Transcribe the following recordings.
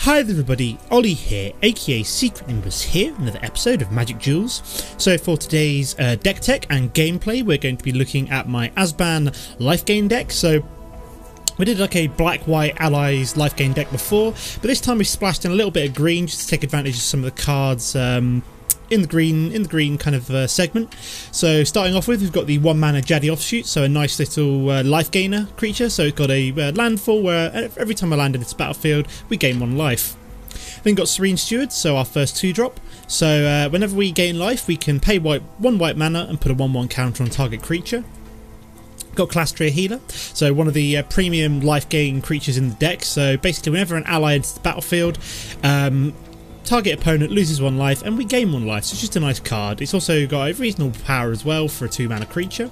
Hi there everybody, Ollie here, aka Secret Nimbus here, another episode of Magic Duels. So for today's deck tech and gameplay, we're going to be looking at my Azban Lifegain deck. So we did like a black-white allies Lifegain deck before, but this time we splashed in a little bit of green just to take advantage of some of the cards in the green kind of segment. So starting off with, we've got the 1-mana Jaddi Offshoot, so a nice little life gainer creature. So it's got a landfall where every time I land in this battlefield we gain 1 life. Then got Serene Steward, so our first 2-drop. So whenever we gain life we can pay 1 white mana and put a 1/1 counter on target creature. Got Kalastria Healer, so one of the premium life gain creatures in the deck. So basically whenever an ally enters the battlefield, target opponent loses 1 life and we gain 1 life, so it's just a nice card. It's also got a reasonable power as well for a 2-mana creature.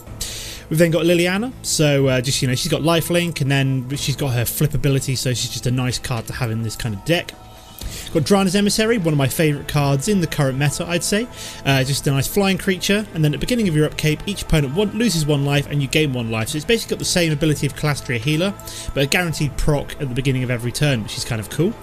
We've then got Liliana, so just, you know, she's got lifelink and then she's got her flip ability, so she's just a nice card to have in this kind of deck. Got Drana's Emissary, one of my favourite cards in the current meta, I'd say. Just a nice flying creature, and then at the beginning of your upkeep, each opponent loses 1 life and you gain 1 life. So it's basically got the same ability of Kalastria Healer, but a guaranteed proc at the beginning of every turn, which is kind of cool.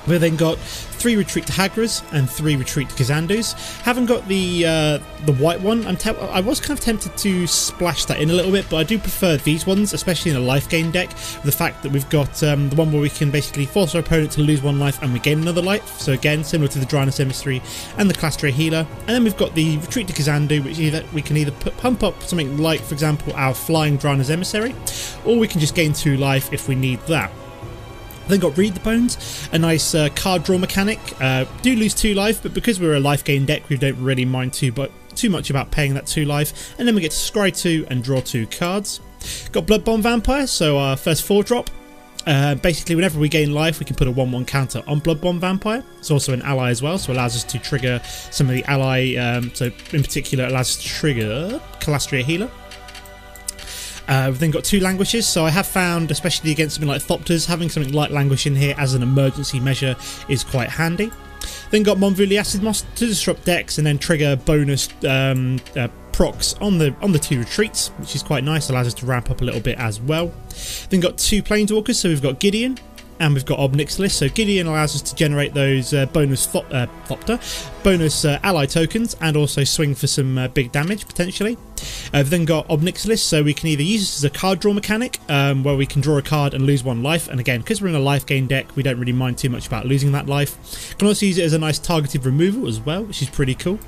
We've then got 3 retreat to Hagras and 3 retreat to Kazandus. Haven't got the white one. I was kind of tempted to splash that in a little bit, but I do prefer these ones, especially in a life gain deck. The fact that we've got the one where we can basically force our opponent to lose 1 life and we gain another life. So again, similar to the Drana's Emissary and the Kalastria Healer. And then we've got the retreat to Kazandu, which we can either pump up something like, for example, our flying Drana's Emissary, or we can just gain 2 life if we need that. Then got Read the Bones, a nice card draw mechanic. Do lose 2 life, but because we're a life gain deck, we don't really mind too much about paying that 2 life. And then we get to scry 2 and draw 2 cards. Got Bloodbond Vampire, so our first 4-drop. Basically, whenever we gain life, we can put a 1/1 counter on Bloodbond Vampire. It's also an ally as well, so it allows us to trigger some of the ally. So in particular, it allows us to trigger Kalastria Healer. We've then got 2 Languishes, so I have found, especially against something like Thopters, having something like Languish in here as an emergency measure is quite handy. Then got Mvonvuli Acid-Moss to disrupt decks and then trigger bonus procs on the 2 retreats, which is quite nice, allows us to ramp up a little bit as well. Then got 2 Planeswalkers, so we've got Gideon and we've got Nixilis. So Gideon allows us to generate those bonus ally tokens and also swing for some big damage potentially. We've then got Nixilis, so we can either use this as a card draw mechanic where we can draw a card and lose 1 life, and again, because we're in a life gain deck, we don't really mind too much about losing that life. Can also use it as a nice targeted removal as well, which is pretty cool.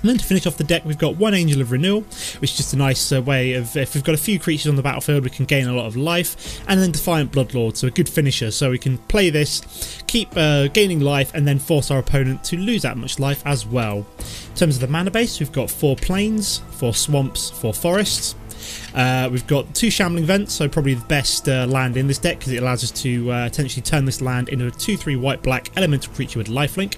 And then to finish off the deck, we've got 1 Angel of Renewal, which is just a nice way of, if we've got a few creatures on the battlefield, we can gain a lot of life. And then Defiant Bloodlord, so a good finisher, so we can play this, keep gaining life, and then force our opponent to lose that much life as well. In terms of the mana base, we've got 4 plains, 4 swamps, 4 forests. We've got 2 Shambling Vents, so probably the best land in this deck, because it allows us to potentially turn this land into a 2/3 white-black elemental creature with lifelink.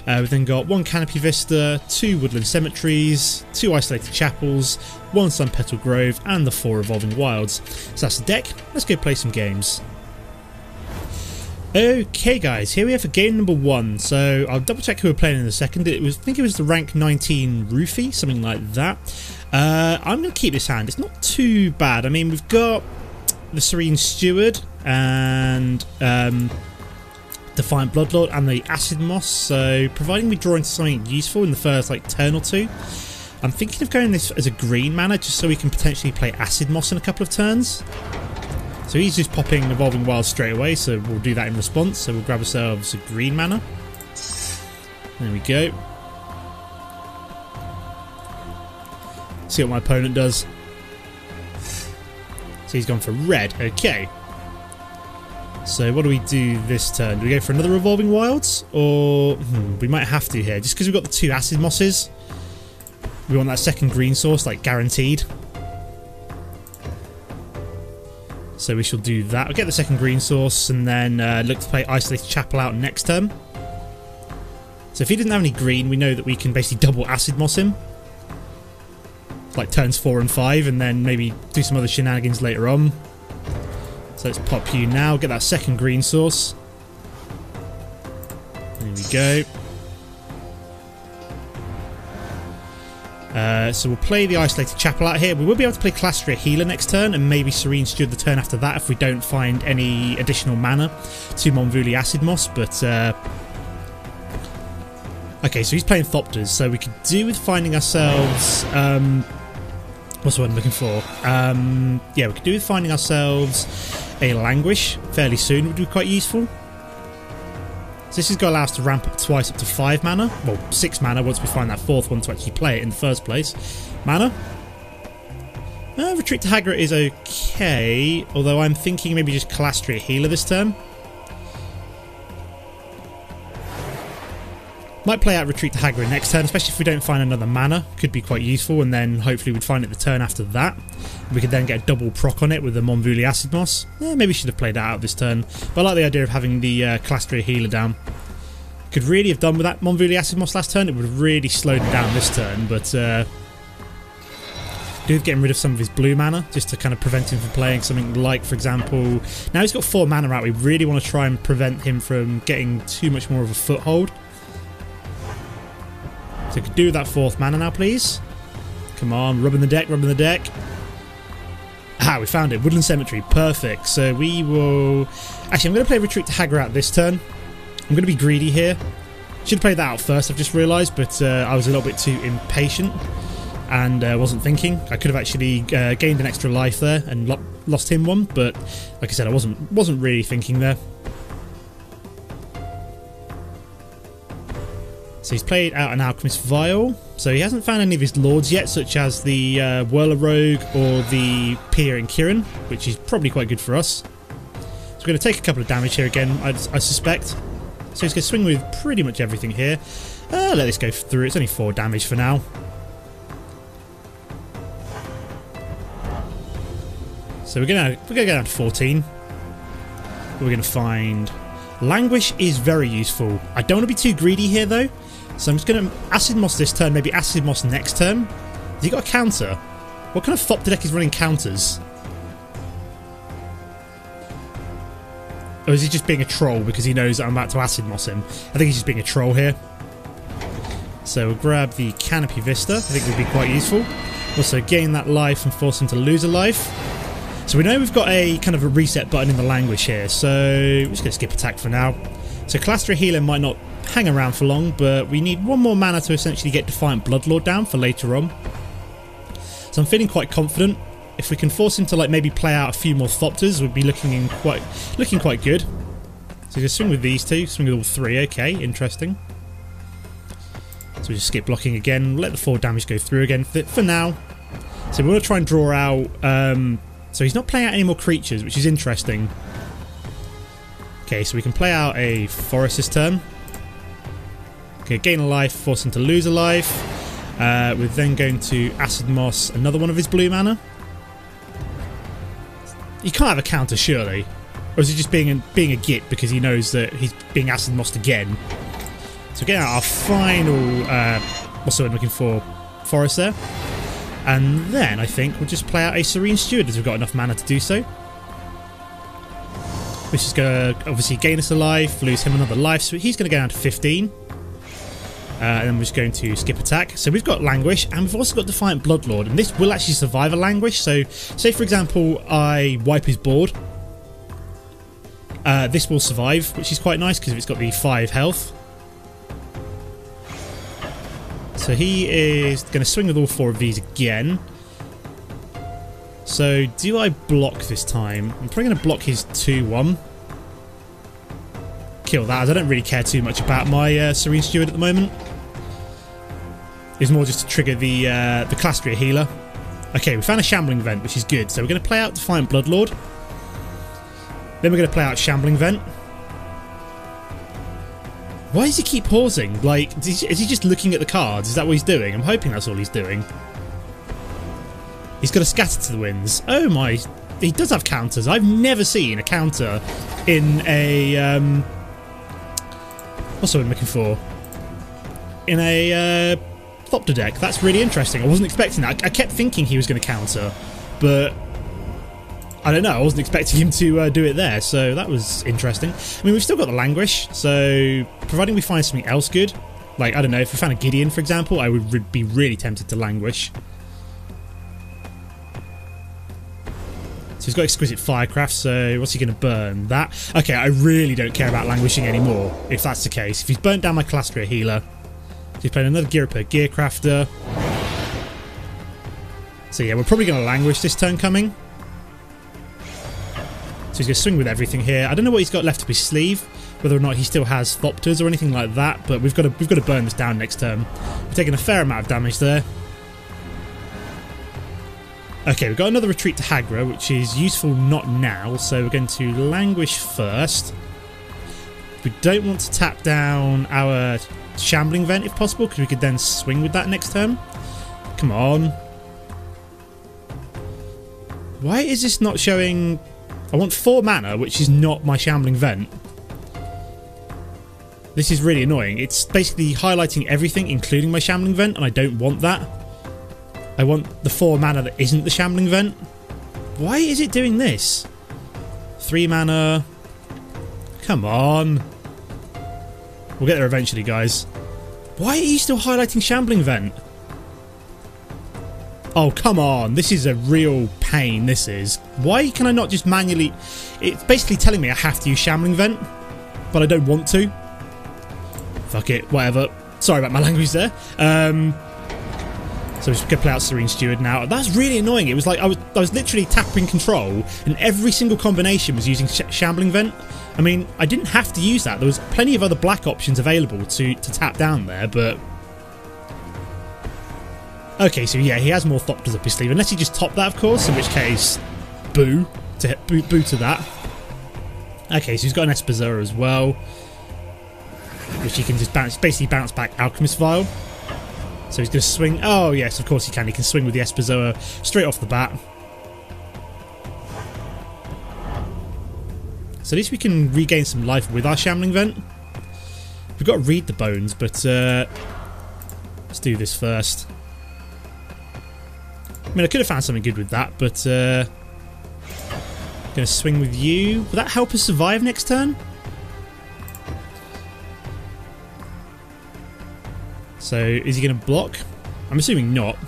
We've then got 1 Canopy Vista, 2 Woodland Cemeteries, 2 Isolated Chapels, 1 Sunpetal Grove, and the 4 Evolving Wilds. So that's the deck. Let's go play some games. Okay guys, here we have for game number 1. So I'll double check who we're playing in a second. I think it was the rank 19 Roofy, something like that. I'm going to keep this hand. It's not too bad. I mean, we've got the Serene Steward and Defiant Bloodlord and the Acid-Moss, so providing we draw into something useful in the first like turn or 2. I'm thinking of going this as a green mana just so we can potentially play Acid-Moss in a couple of turns. So he's just popping Evolving Wilds straight away, so we'll do that in response. So we'll grab ourselves a green mana. There we go. See what my opponent does. So he's gone for red. Okay. So what do we do this turn? Do we go for another Evolving Wilds? Or we might have to here, just because we've got the 2 Acid-Mosses. We want that second green source, like guaranteed. So we shall do that. We'll get the second green source and then look to play Isolated Chapel out next turn. So if he doesn't have any green, we know that we can basically double Acid-Moss him. Like turns 4 and 5, and then maybe do some other shenanigans later on. So let's pop you now, get that second green source. There we go. So we'll play the Isolated Chapel out here. We will be able to play Kalastria Healer next turn, and maybe Serene Steward the turn after that if we don't find any additional mana to Mvonvuli Acid-Moss, but... okay, so he's playing Thopters, so we could do with finding ourselves... what's the word I'm looking for? Yeah, we could do with finding ourselves a Languish fairly soon, would be quite useful. So this is going to allow us to ramp up twice up to 5 mana. Well, 6 mana once we find that 4th one to actually play it in the first place. Mana. Retreat to Hagra is okay, although I'm thinking maybe just Kalastria Healer this turn. Might play out Retreat to Hagra next turn, especially if we don't find another mana. Could be quite useful, and then hopefully we'd find it the turn after that. We could then get a double proc on it with the Mvonvuli Acid-Moss. Maybe we should have played that out this turn, but I like the idea of having the Kalastria Healer down. Could really have done with that Mvonvuli Acid-Moss last turn. It would have really slowed it down this turn, but do getting rid of some of his blue mana just to kind of prevent him from playing something like, for example, now he's got 4 mana out. We really want to try and prevent him from getting too much more of a foothold. So could do that 4th mana now, please. Come on, rubbing the deck, rubbing the deck. Ah, we found it. Woodland Cemetery, perfect. So we will... Actually, I'm going to play Retreat to Hagra out this turn. I'm going to be greedy here. Should have played that out first, I've just realised, but I was a little bit too impatient and wasn't thinking. I could have actually gained an extra life there and lost him one, but like I said, I wasn't really thinking there. So he's played out an Alchemist Vial. So he hasn't found any of his lords yet, such as the Whirler Rogue or the Pia and Kirin, which is probably quite good for us. So we're going to take a couple of damage here again, I suspect. So he's going to swing with pretty much everything here. Let this go through. It's only 4 damage for now. So we're going to go down to 14. We're going to find... Languish is very useful. I don't want to be too greedy here though. So I'm just going to Acid-Moss this turn, maybe Acid-Moss next turn. Has he got a counter? What kind of Thopter deck is running counters? Or is he just being a troll because he knows that I'm about to Acid-Moss him? I think he's just being a troll here. So we'll grab the Canopy Vista. I think would be quite useful. Also gain that life and force him to lose a life. So we know we've got a kind of a reset button in the Languish here. So we're just going to skip attack for now. So Kalastria Healer might not hang around for long, but we need 1 more mana to essentially get Defiant Bloodlord down for later on. So I'm feeling quite confident. If we can force him to like maybe play out a few more Thopters, we'd be looking quite good. So just swing with these 2, swing with all 3. Okay, interesting. So we just skip blocking again, let the 4 damage go through again for now. So we want to try and draw out. So he's not playing out any more creatures, which is interesting. Okay, so we can play out a Forest this turn. Okay, gain a life, force him to lose a life. We're then going to Acid-Moss another one of his blue mana. He can't have a counter, surely. Or is he just being a git because he knows that he's being Acid-Mossed again? So get out our final, what's the word I'm looking for, Forest there. And then I think we'll just play out a Serene Steward as we've got enough mana to do so. Which is going to obviously gain us a life, lose him another life, so he's going to go down to 15. And then we're just going to skip attack. So we've got Languish, and we've also got Defiant Bloodlord, and this will actually survive a Languish. So say for example I wipe his board. This will survive, which is quite nice because it's got the 5 health. So he is going to swing with all 4 of these again. So do I block this time? I'm probably going to block his 2-1. Kill that, as I don't really care too much about my Serene Steward at the moment. It's more just to trigger the Kalastria Healer. Okay, we found a Shambling Vent, which is good. So we're going to play out Defiant Bloodlord. Then we're going to play out Shambling Vent. Why does he keep pausing? Like, is he just looking at the cards? Is that what he's doing? I'm hoping that's all he's doing. He's got a Scatter to the Winds. Oh my... He does have counters. I've never seen a counter in a... what's the word I'm looking for? In a Thopter deck. That's really interesting. I wasn't expecting that. I kept thinking he was going to counter, but... I don't know, I wasn't expecting him to do it there, so that was interesting. I mean, we've still got the Languish, so providing we find something else good, Like, I don't know, if we found a Gideon, for example, I would be really tempted to Languish. So he's got Exquisite Firecraft, so what's he going to burn? That? Okay, I really don't care about Languishing anymore, if that's the case. If he's burnt down my Kalastria Healer, he's playing another Gearcrafter. So yeah, we're probably going to Languish this turn coming. So he's going to swing with everything here. I don't know what he's got left up his sleeve, whether or not he still has Thopters or anything like that, but we've got to burn this down next turn. We've taken a fair amount of damage there. Okay, we've got another Retreat to Hagra, which is useful not now, so we're going to Languish first. We don't want to tap down our Shambling Vent if possible, because we could then swing with that next turn. Come on. Why is this not showing... I want 4 mana, which is not my Shambling Vent. This is really annoying. It's basically highlighting everything, including my Shambling Vent, and I don't want that. I want the 4 mana that isn't the Shambling Vent. Why is it doing this? 3 mana. Come on. We'll get there eventually, guys. Why are you still highlighting Shambling Vent? Oh, come on. This is a real pain, this is. Why can I not just manually... It's basically telling me I have to use Shambling Vent, but I don't want to. Fuck it, whatever. Sorry about my language there. So we're just going to play out Serene Steward now. That's really annoying. It was like I was literally tapping control, and every single combination was using Shambling Vent. I mean, I didn't have to use that. There was plenty of other black options available to tap down there, but... Okay, so yeah, he has more Thopters up his sleeve. Unless he just topped that, of course, in which case, boo to that. Okay, so he's got an Espezzera as well, which he can just basically bounce back Alchemist Vial. So he's going to swing. Oh yes, of course he can. He can swing with the Espezzera straight off the bat. So at least we can regain some life with our Shambling Vent. We've got to read the bones, but let's do this first. I mean, I could have found something good with that, but going to swing with you. Will that help us survive next turn? So, is he going to block? I'm assuming not.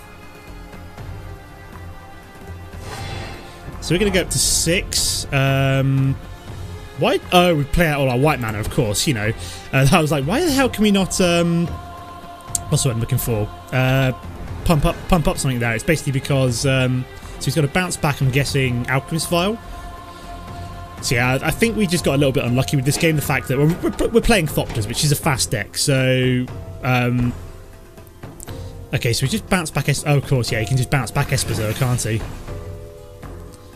So we're going to go up to 6. Why? Oh, we play out all our white mana, of course, you know. I was like, why the hell can we not... what's what I'm looking for? Pump up something there. It's basically because so he's got to bounce back, I'm guessing, Alchemist Vial. So yeah, I think we just got a little bit unlucky with this game. The fact that we're playing Thopters, which is a fast deck. So okay, so we just bounce back. Oh, of course, yeah, he can just bounce back Espezzera, can't he?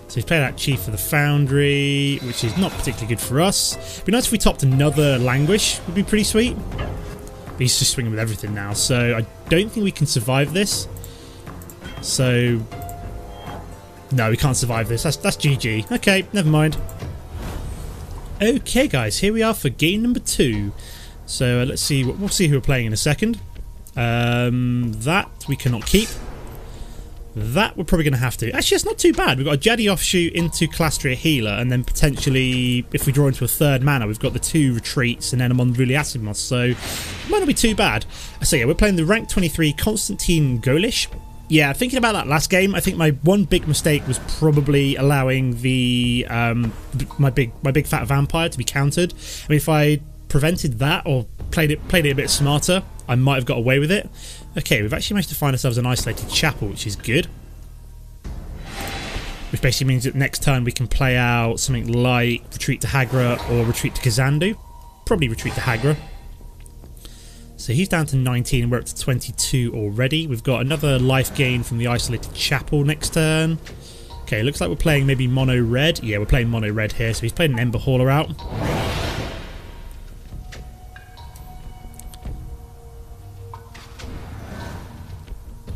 So he's played out Chief of the Foundry, which is not particularly good for us. It'd be nice if we topped another Languish. Would be pretty sweet. But he's just swinging with everything now, so I don't think we can survive this. So no, we can't survive this. That's GG. Okay, never mind. Okay, guys, here we are for game number 2. So let's see. We'll see who we're playing in a second. That we cannot keep. That we're probably going to have to. Actually, it's not too bad. We've got a Jaddi Offshoot into Kalastria Healer, and then potentially, if we draw into a 3rd mana, we've got the 2 retreats and then a Mvonvuli Acid-Moss, so it might not be too bad. So yeah, we're playing the rank 23 Constantine Golish. Yeah, thinking about that last game, I think my one big mistake was probably allowing the my big fat vampire to be countered. I mean, if I prevented that or played it a bit smarter, I might have got away with it. Okay, we've actually managed to find ourselves an isolated chapel, which is good. Which basically means that next turn we can play out something like Retreat to Hagra or Retreat to Kazandu. Probably Retreat to Hagra. So he's down to 19 and we're up to 22 already. We've got another life gain from the isolated chapel next turn. Okay, looks like we're playing maybe mono red. Yeah, we're playing mono red here, so he's playing an Ember Hauler out.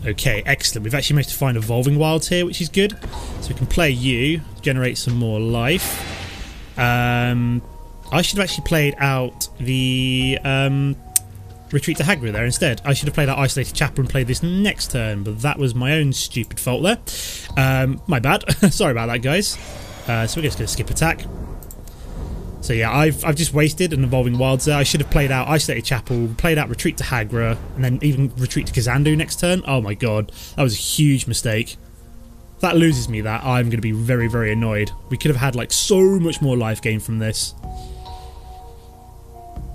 Okay, excellent. We've actually managed to find Evolving Wilds here, which is good. So we can play you, generate some more life. I should have actually played out the Retreat to Hagra there instead. I should have played out Isolated Chapel and played this next turn, but that was my own stupid fault there. My bad. Sorry about that, guys. So we're just going to skip attack. So yeah, I've just wasted an Evolving Wilds there. I should have played out Isolated Chapel, played out Retreat to Hagra, and then even Retreat to Kazandu next turn. Oh my god, that was a huge mistake. If that loses me that, I'm going to be very, very annoyed. We could have had like so much more life gain from this.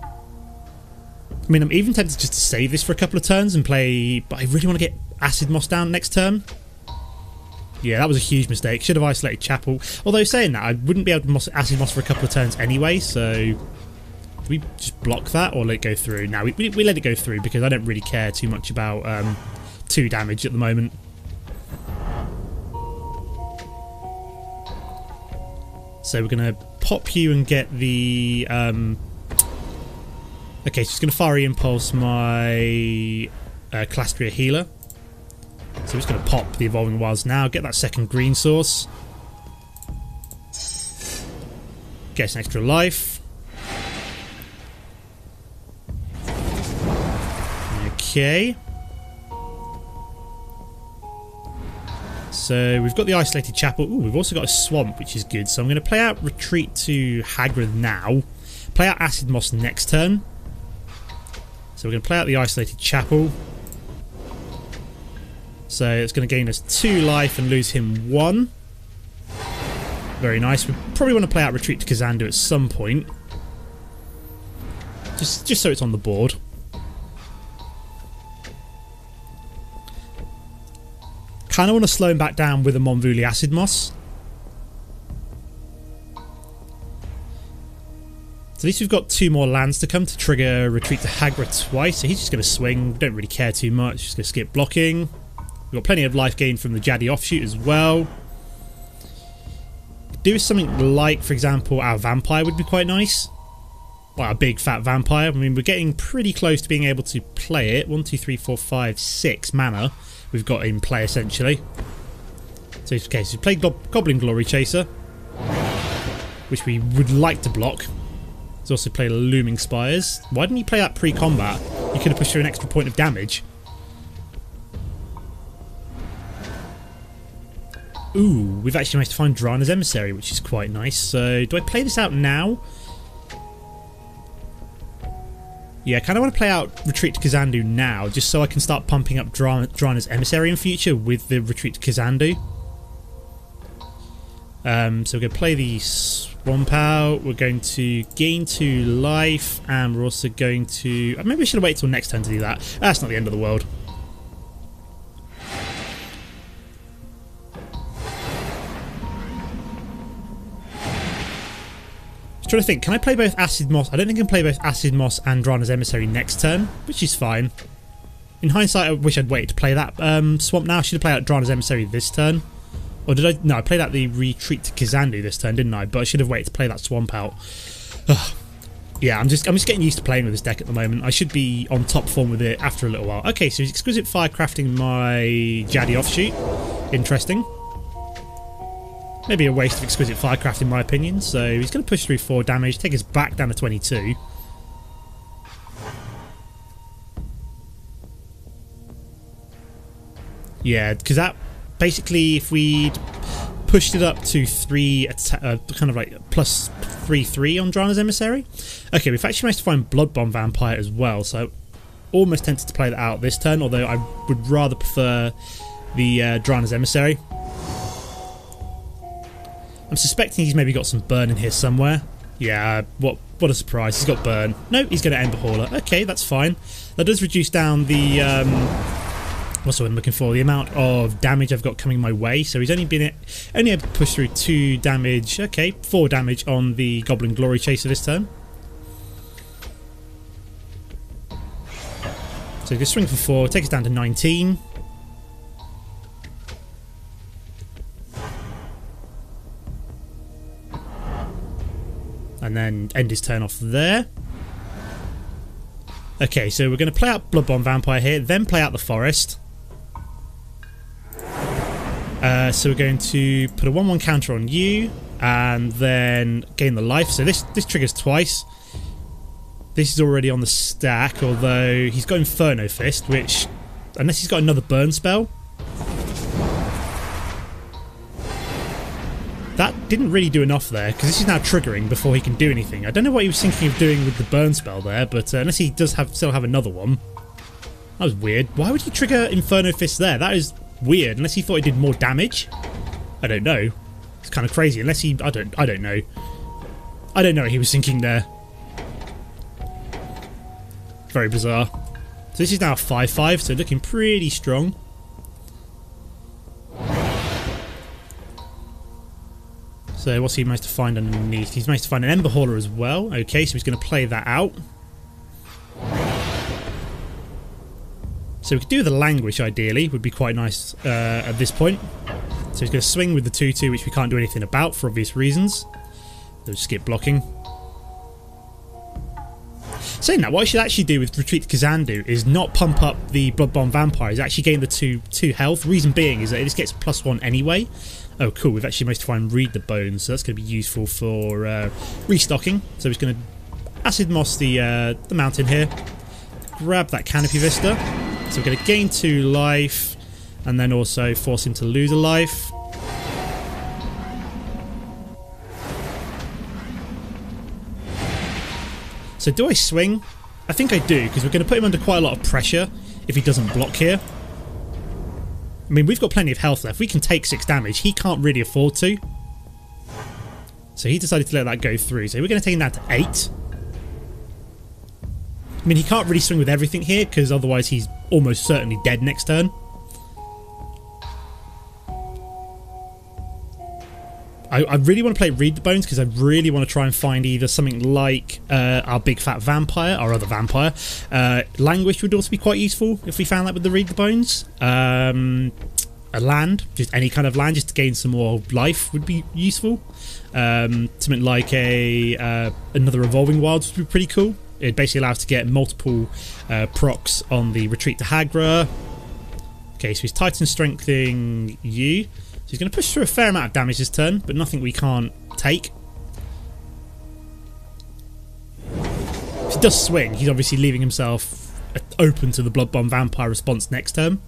I mean, I'm even tempted just to save this for a couple of turns and play, but I really want to get Acid-Moss down next turn. Yeah, that was a huge mistake. Should have Isolated Chapel. Although saying that, I wouldn't be able to Acid-Moss for a couple of turns anyway, so... Do we just block that or let it go through? No, we let it go through because I don't really care too much about 2 damage at the moment. So we're going to pop you and get the... Okay, so it's going to Fiery Impulse my Kalastria Healer. So I'm just going to pop the Evolving Wilds now, get that second green source. Get us an extra life. Okay. So we've got the Isolated Chapel. Ooh, we've also got a Swamp, which is good. So I'm going to play out Retreat to Hagra now. Play out Acid-Moss next turn. So we're going to play out the Isolated Chapel. So it's going to gain us 2 life and lose him 1. Very nice. We probably want to play out Retreat to Kazandu at some point. Just so it's on the board. Kind of want to slow him back down with a Mvonvuli Acid-Moss. So at least we've got 2 more lands to come to trigger Retreat to Hagra twice. So he's just going to swing. Don't really care too much. Just going to skip blocking. We've got plenty of life gain from the Jaddi Offshoot as well. Do something like, for example, our Vampire would be quite nice. Well, a big fat Vampire. I mean, we're getting pretty close to being able to play it. 1, 2, 3, 4, 5, 6 mana we've got in play, essentially. So, okay, so we play Goblin Glory Chaser, which we would like to block. Let's also play Looming Spires. Why didn't you play that pre-combat? You could have pushed through an extra point of damage. Ooh, we've actually managed to find Drana's Emissary, which is quite nice. So, do I play this out now? Yeah, I kind of want to play out Retreat to Kazandu now, just so I can start pumping up Drana's Emissary in future with the Retreat to Kazandu. So we're going to play the Swamp out, we're going to gain 2 life, and we're also going to... Maybe we should wait till next turn to do that. That's not the end of the world. Trying to think, can I play both Acid-Moss? I don't think I can play both Acid-Moss and Drana's Emissary next turn, which is fine. In hindsight, I wish I'd waited to play that Swamp now. I should have played out Drana's Emissary this turn. Or did I? No, I played out the Retreat to Kazandu this turn, didn't I? But I should have waited to play that Swamp out. Ugh. Yeah, I'm just getting used to playing with this deck at the moment. I should be on top form with it after a little while. Okay, so he's Exquisite Firecrafting my Jaddi Offshoot. Interesting. Maybe a waste of Exquisite Firecraft in my opinion. So he's going to push through 4 damage, take us back down to 22. Yeah, because that basically, if we'd pushed it up to 3, kind of like plus 3/3 on Drana's Emissary. Okay, we've actually managed to find Bloodbond Vampire as well, so almost tempted to play that out this turn, although I would rather prefer the Drana's Emissary. I'm suspecting he's maybe got some burn in here somewhere. Yeah, what a surprise. He's got burn. No, he's going to Ember Hauler. Okay, that's fine. That does reduce down the... what's the word I'm looking for? The amount of damage I've got coming my way. So he's only able to push through 2 damage. Okay, 4 damage on the Goblin Glory Chaser this turn. So he's going to swing for 4, take us down to 19. And then end his turn off there. Okay, so we're going to play out Bloodbond Vampire here, then play out the Forest. So we're going to put a 1/1 counter on you, and then gain the life. So this triggers twice. This is already on the stack, although he's got Inferno Fist, which, unless he's got another burn spell. That didn't really do enough there, because this is now triggering before he can do anything. I don't know what he was thinking of doing with the burn spell there, but unless he does still have another one. That was weird. Why would he trigger Inferno Fist there? That is weird, unless he thought it did more damage. I don't know. It's kind of crazy, unless he... I don't know. I don't know what he was thinking there. Very bizarre. So this is now a 5-5, so looking pretty strong. So what's he managed to find underneath? He's managed to find an Ember Hauler as well. Okay, so he's going to play that out. So we could do the Languish ideally, would be quite nice at this point. So he's going to swing with the 2-2, which we can't do anything about for obvious reasons. So skip blocking. Saying that, what I should actually do with Retreat to Kazandu is not pump up the Bloodbond Vampire, is actually gain the 2 health. Reason being is that it just gets +1 anyway. Oh cool, we've actually managed to find Read the Bones, so that's going to be useful for restocking. So we're just going to Acid-Moss the mountain here. Grab that Canopy Vista. So we're going to gain 2 life, and then also force him to lose a life. So do I swing? I think I do, because we're going to put him under quite a lot of pressure if he doesn't block here. I mean, we've got plenty of health left. We can take 6 damage. He can't really afford to. So he decided to let that go through. So we're going to take him down to 8. I mean, he can't really swing with everything here, because otherwise he's almost certainly dead next turn. I really want to play Read the Bones, because I really want to try and find either something like our big fat vampire, our other vampire. Languish would also be quite useful if we found that with the Read the Bones. A land, just any kind of land, just to gain some more life would be useful. Something like another Evolving Wilds would be pretty cool. It basically allows us to get multiple procs on the Retreat to Hagra. Okay, so he's Titan Strengthening you. So he's going to push through a fair amount of damage this turn, but nothing we can't take. If he does swing, he's obviously leaving himself open to the Bloodbond Vampire response next turn.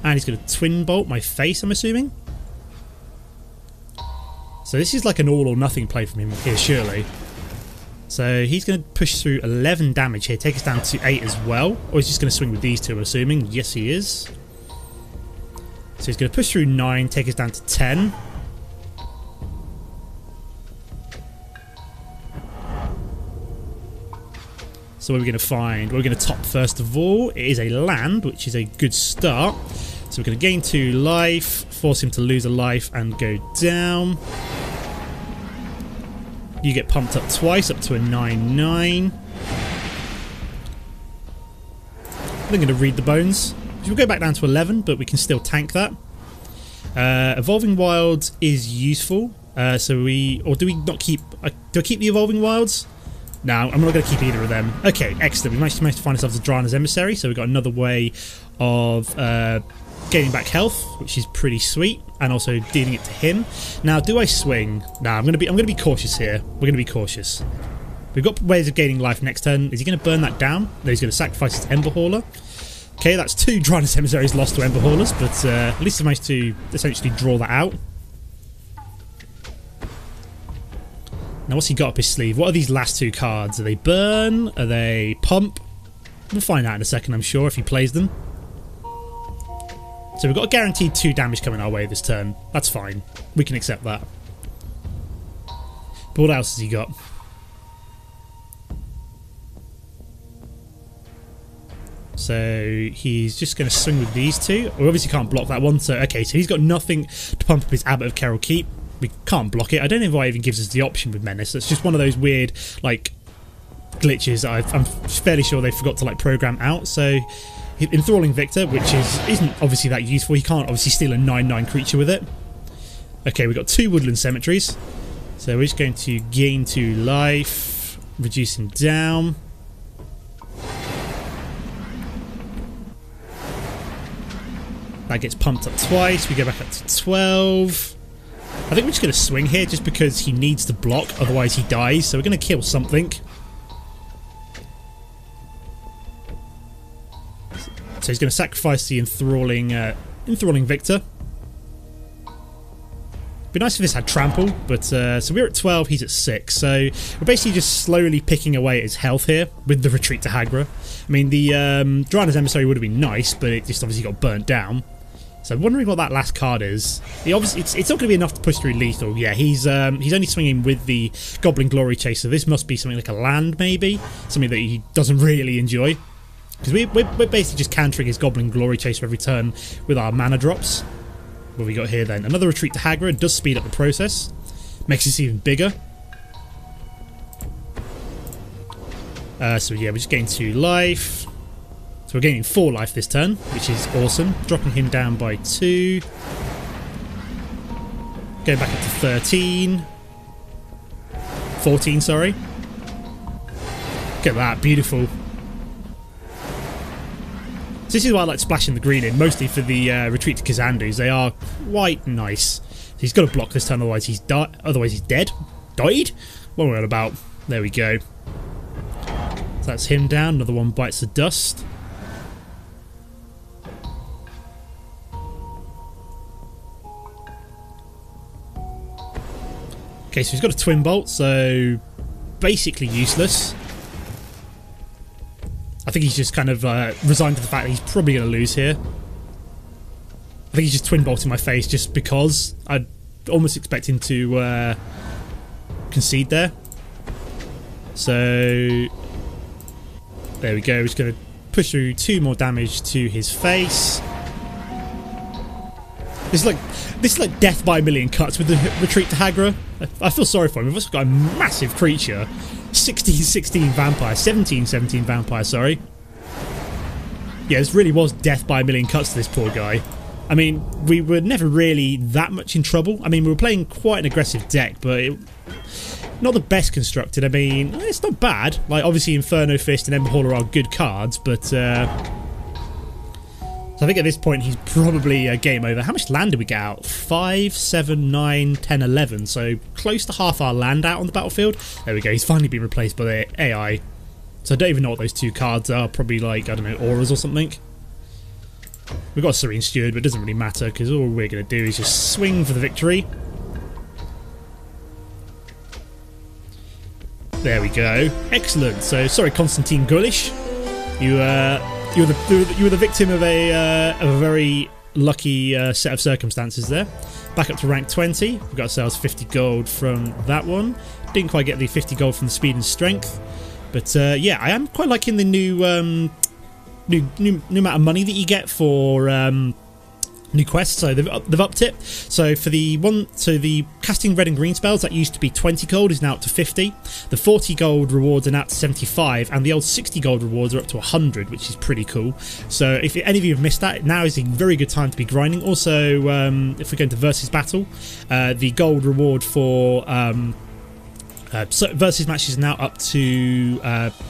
And he's going to Twin Bolt my face, I'm assuming. So this is like an all or nothing play from him here, surely. So he's going to push through 11 damage here, take us down to 8 as well. Or he's just going to swing with these 2, I'm assuming. Yes, he is. So he's going to push through 9, take us down to 10. So what are we going to find? We're going to top first of all. It is a land, which is a good start. So we're going to gain 2 life, force him to lose a life and go down. You get pumped up twice, up to a 9-9. I'm going to Read the Bones. We'll go back down to 11, but we can still tank that. Evolving Wilds is useful. So do we not keep... do I keep the Evolving Wilds? No, I'm not going to keep either of them. Okay, excellent. We managed to find ourselves a Drana's Emissary, so we've got another way of gaining back health, which is pretty sweet, and also dealing it to him. Now, do I swing? No, I'm going to be cautious here. We're going to be cautious. We've got ways of gaining life next turn. Is he going to burn that down? No, he's going to sacrifice his Ember Hauler. Okay, that's 2 Drana's Emissaries lost to Ember Haulers, but at least I managed to essentially draw that out. Now, what's he got up his sleeve? What are these last 2 cards? Are they burn? Are they pump? We'll find out in a second, I'm sure, if he plays them. So we've got a guaranteed 2 damage coming our way this turn. That's fine. We can accept that. But what else has he got? So he's just going to swing with these 2. We obviously can't block that one. So okay, so he's got nothing to pump up his Abbot of Kerrol Keep. We can't block it. I don't know why it even gives us the option with Menace. It's just one of those weird like glitches that I'm fairly sure they forgot to like program out. So Enthralling Victor, which isn't obviously that useful. He can't obviously steal a 9/9 creature with it. Okay, we've got 2 Woodland Cemeteries. So we're just going to gain 2 life, reduce him down. That gets pumped up twice. We go back up to 12. I think we're just going to swing here just because he needs to block, otherwise he dies. So we're going to kill something. So he's going to sacrifice the Enthralling Victor. Be nice if this had trample, but so we're at 12, he's at 6, so we're basically just slowly picking away at his health here with the retreat to Hagra. I mean, the Drana's Emissary would have been nice, but it just obviously got burnt down. So I'm wondering what that last card is. It's not going to be enough to push through lethal. Yeah, he's only swinging with the Goblin Glory Chaser. This must be something like a land, maybe? Something that he doesn't really enjoy. Because we're basically just countering his Goblin Glory Chaser every turn with our mana drops. What have we got here then? Another retreat to Hagra. It does speed up the process. Makes this even bigger. So yeah, we're just getting 2 life. So we're gaining 4 life this turn, which is awesome. Dropping him down by 2. Going back up to 13. 14, sorry. Look at that, beautiful. So this is why I like splashing the green in, mostly for the retreat to Kazandus. They are quite nice. So he's got to block this turn, otherwise he's dead. Died? What are we on about? There we go. So that's him down. Another one bites the dust. Okay, so he's got a Twin Bolt, so basically useless. I think he's just kind of resigned to the fact that he's probably going to lose here. I think he's just Twin Bolting my face just because. I'd almost expect him to concede there. So there we go. We're just going to push through 2 more damage to his face. This is like death by a million cuts with the retreat to Hagra. I feel sorry for him. We've also got a massive creature. 16-16 vampire. 17-17 vampire, sorry. Yeah, this really was death by a million cuts to this poor guy. I mean, we were never really that much in trouble. I mean, we were playing quite an aggressive deck, but not the best constructed. I mean, it's not bad. Like, obviously Inferno Fist and Ember Hauler are good cards, but so I think at this point he's probably a game over. How much land did we get out? 5, 7, 9, 10, 11. So close to half our land out on the battlefield. There we go. He's finally been replaced by the AI. So I don't even know what those 2 cards are. Probably like, I don't know, auras or something. We've got a Serene Steward, but it doesn't really matter because all we're going to do is just swing for the victory. There we go. Excellent. So sorry, Constantine Gullish. You were the victim of a very lucky set of circumstances there. Back up to rank 20. We've got ourselves 50 gold from that one. Didn't quite get the 50 gold from the speed and strength. But yeah, I am quite liking the new amount of money that you get for new quests. So they've upped it. So for the casting red and green spells, that used to be 20 gold, is now up to 50. The 40 gold rewards are now up to 75, and the old 60 gold rewards are up to 100, which is pretty cool. So if any of you have missed that, now is a very good time to be grinding. Also, if we go into versus battle, the gold reward for so versus matches is now up to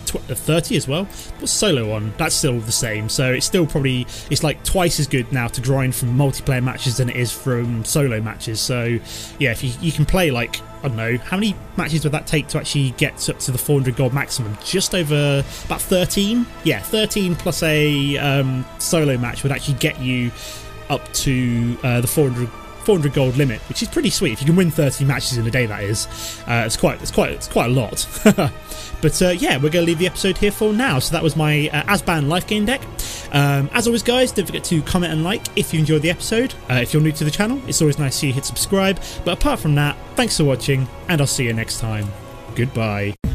30 as well. What's solo on? That's still the same. So it's still probably, it's like twice as good now to grind from multiplayer matches than it is from solo matches. So yeah, if you can play like, I don't know, how many matches would that take to actually get up to the 400 gold maximum? Just over about 13? Yeah, 13 plus a solo match would actually get you up to the 400 gold limit, which is pretty sweet. If you can win 30 matches in a day, that is. It's quite a lot. But yeah, we're going to leave the episode here for now. So that was my Azban Lifegain deck. As always, guys, don't forget to comment and like if you enjoyed the episode. If you're new to the channel, it's always nice to see you hit subscribe. But apart from that, thanks for watching, and I'll see you next time. Goodbye.